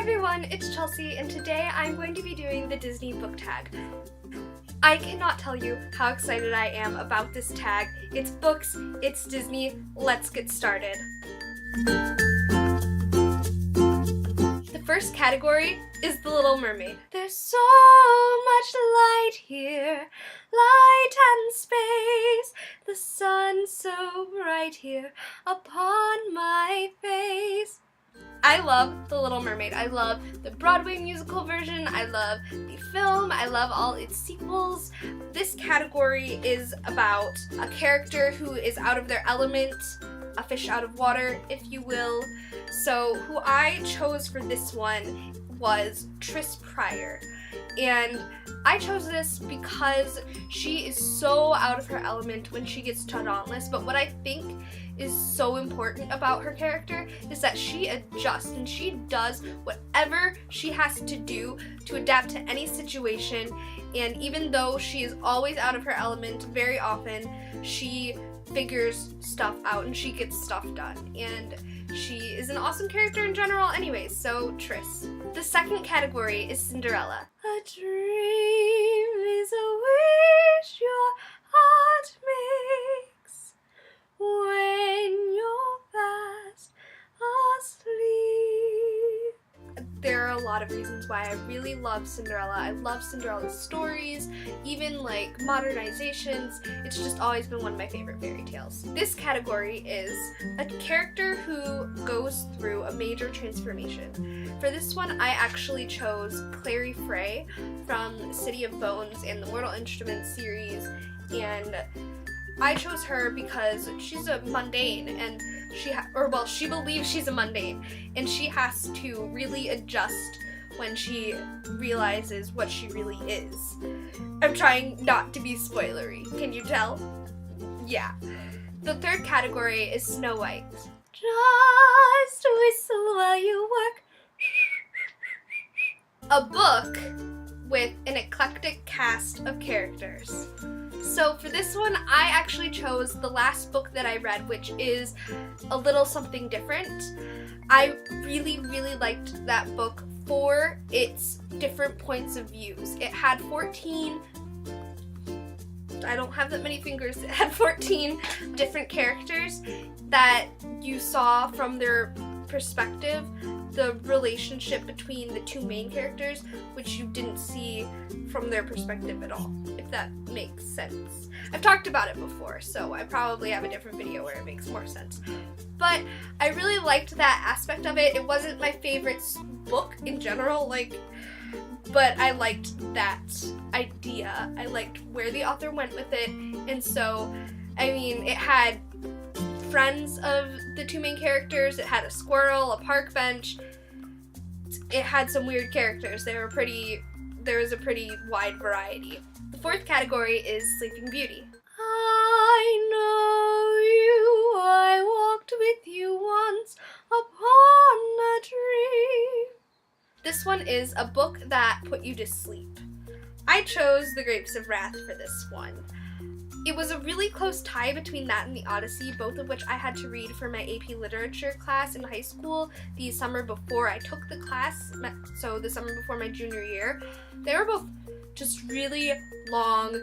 everyone, it's Chelsea, and today I'm going to be doing the Disney book tag. I cannot tell you how excited I am about this tag. It's books, it's Disney, let's get started. The first category is The Little Mermaid. There's so much light here, light and space, the sun so bright here upon my face. I love The Little Mermaid. I love the Broadway musical version. I love the film. I love all its sequels. This category is about a character who is out of their element, a fish out of water, if you will. So who I chose for this one was Tris Prior. And I chose this because she is so out of her element when she gets to Dauntless, but what I think is so important about her character is that she adjusts and she does whatever she has to do to adapt to any situation, and even though she is always out of her element, very often she figures stuff out and she gets stuff done, and she is an awesome character in general anyways, so Tris. The second category is Cinderella. A dream is a wish your heart makes when you're fast asleep. There are a lot of reasons why I really love Cinderella. I love Cinderella's stories, even like modernizations. It's just always been one of my favorite fairy tales. This category is a character who goes through a major transformation. For this one, I actually chose Clary Frey from City of Bones and the Mortal Instruments series, and I chose her because she's a mundane, and she believes she's a mundane, and she has to really adjust when she realizes what she really is. I'm trying not to be spoilery. Can you tell? Yeah. The third category is Snow White. Just whistle while you work. A book with an eclectic cast of characters. So for this one, I actually chose the last book that I read, which is A Little Something Different. I really, really liked that book for its different points of views. It had 14, I don't have that many fingers, it had 14 different characters that you saw from their perspective, the relationship between the two main characters, which you didn't see from their perspective at all, if that makes sense. I've talked about it before, so I probably have a different video where it makes more sense. But I really liked that aspect of it. It wasn't my favorite book in general, but I liked that idea. I liked where the author went with it, and so, I mean, it had friends of the two main characters, it had a squirrel, a park bench, it had some weird characters. There was a pretty wide variety. The fourth category is Sleeping Beauty. I know you, I walked with you once upon a dream. This one is a book that put you to sleep. I chose The Grapes of Wrath for this one. It was a really close tie between that and The Odyssey, both of which I had to read for my AP Literature class in high school the summer before I took the class, so the summer before my junior year. They were both just really long,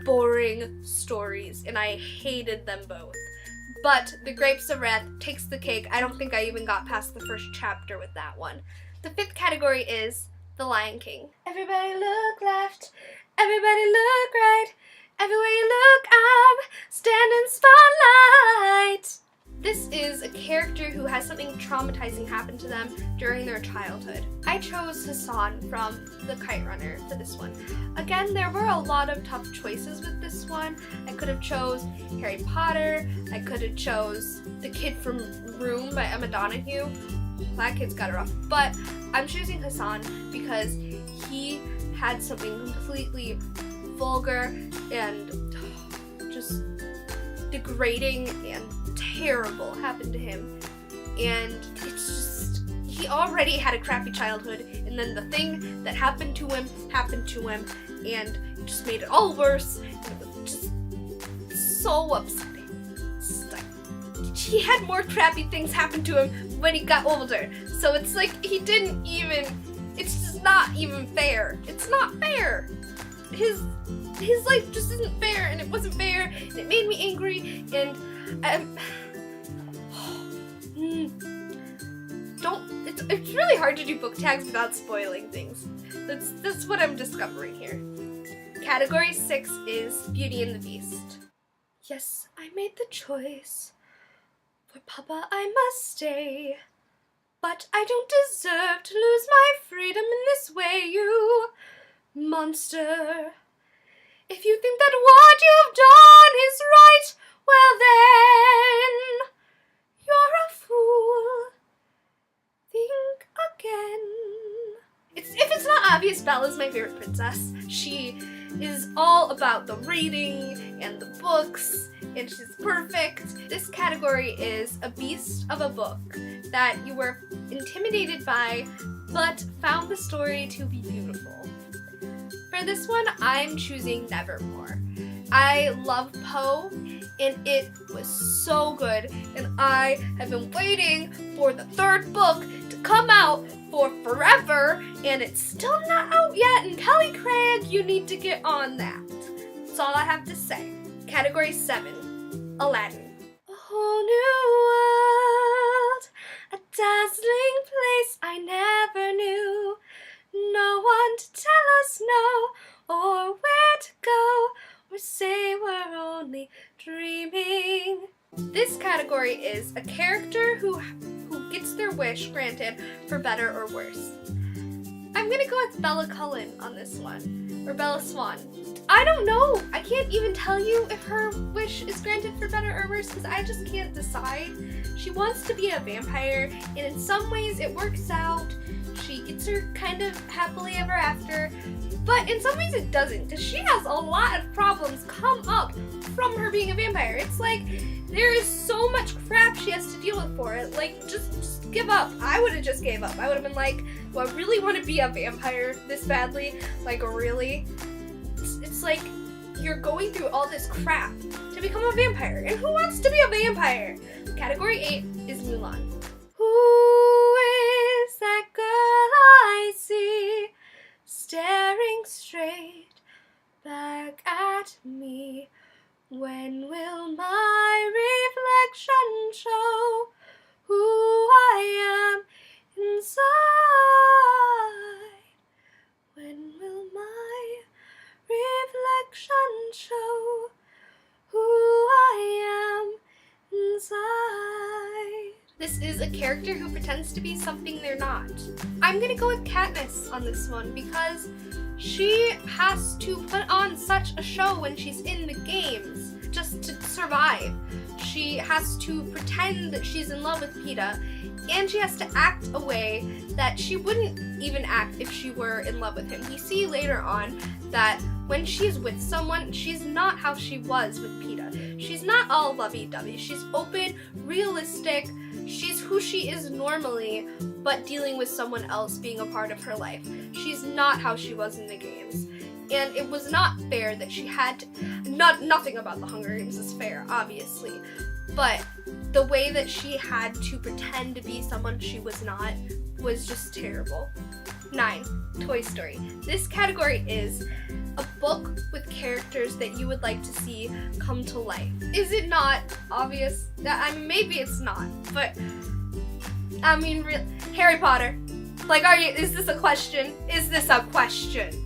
boring stories, and I hated them both. But The Grapes of Wrath takes the cake. I don't think I even got past the first chapter with that one. The fifth category is The Lion King. Everybody look left, everybody look right. Everywhere you look, I'm standing spotlight. This is a character who has something traumatizing happen to them during their childhood. I chose Hassan from The Kite Runner for this one. Again, there were a lot of tough choices with this one. I could have chose Harry Potter. I could have chose The Kid from Room by Emma Donoghue. That kid's got it rough. But I'm choosing Hassan because he had something completely vulgar and just degrading and terrible happened to him, and it's just, he already had a crappy childhood, and then the thing that happened to him and it just made it all worse, and it was just so upsetting. He had more crappy things happen to him when he got older, so So it's like he didn't even, it's just not even fair. It's not fair. His life just isn't fair, and it wasn't fair, and it made me angry, and it's really hard to do book tags without spoiling things. That's what I'm discovering here. Category 6 is Beauty and the Beast. Yes, I made the choice. For Papa I must stay. But I don't deserve to lose my freedom in this way, you monster. If you think that what you've done is right, well then, you're a fool. Think again. If it's not obvious, Bella's my favorite princess. She is all about the reading and the books, and she's perfect. This category is a beast of a book that you were intimidated by, but found the story to be beautiful. For this one, I'm choosing Nevermore. I love Poe, and it was so good, and I have been waiting for the third book to come out for forever, and it's still not out yet, and Kelly Craig, you need to get on that. That's all I have to say. Category 7, Aladdin. A whole new world, a dazzling place I never knew. No one to tell us no, or where to go, or say we're only dreaming. This category is a character who gets their wish granted for better or worse. I'm gonna go with Bella Cullen on this one, or Bella Swan. I don't know. I can't even tell you if her wish is granted for better or worse because I just can't decide. She wants to be a vampire, and in some ways it works out. She gets her kind of happily ever after, but in some ways it doesn't, because she has a lot of problems come up from her being a vampire. It's like there is so much crap she has to deal with for it. Like, just give up. I would have just gave up. I would have been like, well, I really want to be a vampire this badly. Like, really? It's like you're going through all this crap to become a vampire. And who wants to be a vampire? Category 8 is Mulan. Who is that girl I see staring straight back at me? When will my reflection show who I am inside? When will my reflection show who I am inside? This is a character who pretends to be something they're not. I'm gonna go with Katniss on this one because she has to put on such a show when she's in the games just to survive. She has to pretend that she's in love with Peeta, and she has to act a way that she wouldn't even act if she were in love with him. We see later on that when she's with someone, she's not how she was with Peeta. She's not all lovey-dovey. She's open, realistic. She's who she is normally, but dealing with someone else being a part of her life. She's not how she was in the games. And it was not fair that she had to, nothing about the Hunger Games is fair, obviously, but the way that she had to pretend to be someone she was not was just terrible. 9, Toy Story. This category is a book with characters that you would like to see come to life. Is it not obvious? I mean, maybe it's not, but I mean, Harry Potter. Like, is this a question? Is this a question?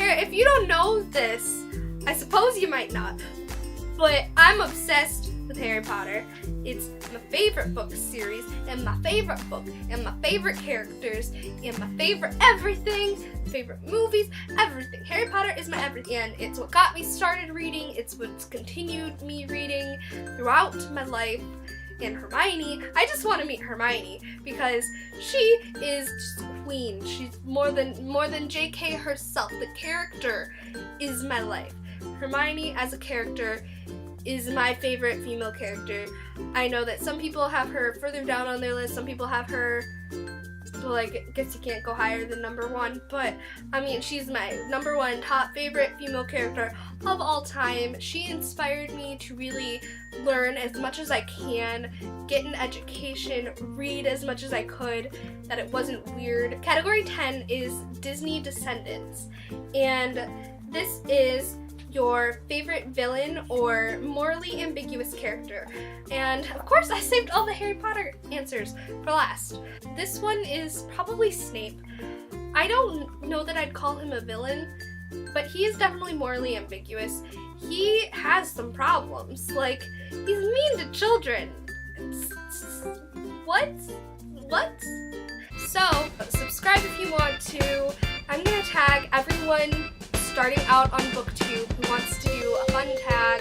If you don't know this, I suppose you might not, but I'm obsessed with Harry Potter. It's my favorite book series, and my favorite book, and my favorite characters, and my favorite everything, favorite movies, everything. Harry Potter is my everything, and it's what got me started reading. It's what's continued me reading throughout my life. And Hermione, I just want to meet Hermione because she is just queen. She's more than JK herself. The character is my life. Hermione as a character is my favorite female character. I know that some people have her further down on their list. Some people have her well, I guess you can't go higher than number one, but I mean, she's my number one top favorite female character of all time. She inspired me to really learn as much as I can, get an education, read as much as I could, that it wasn't weird. Category 10 is Disney Descendants, and this is your favorite villain or morally ambiguous character. And of course I saved all the Harry Potter answers for last. This one is probably Snape. I don't know that I'd call him a villain, but he is definitely morally ambiguous. He has some problems, like he's mean to children. What? So subscribe if you want to. I'm gonna tag everyone starting out on booktube who wants to do a fun tag.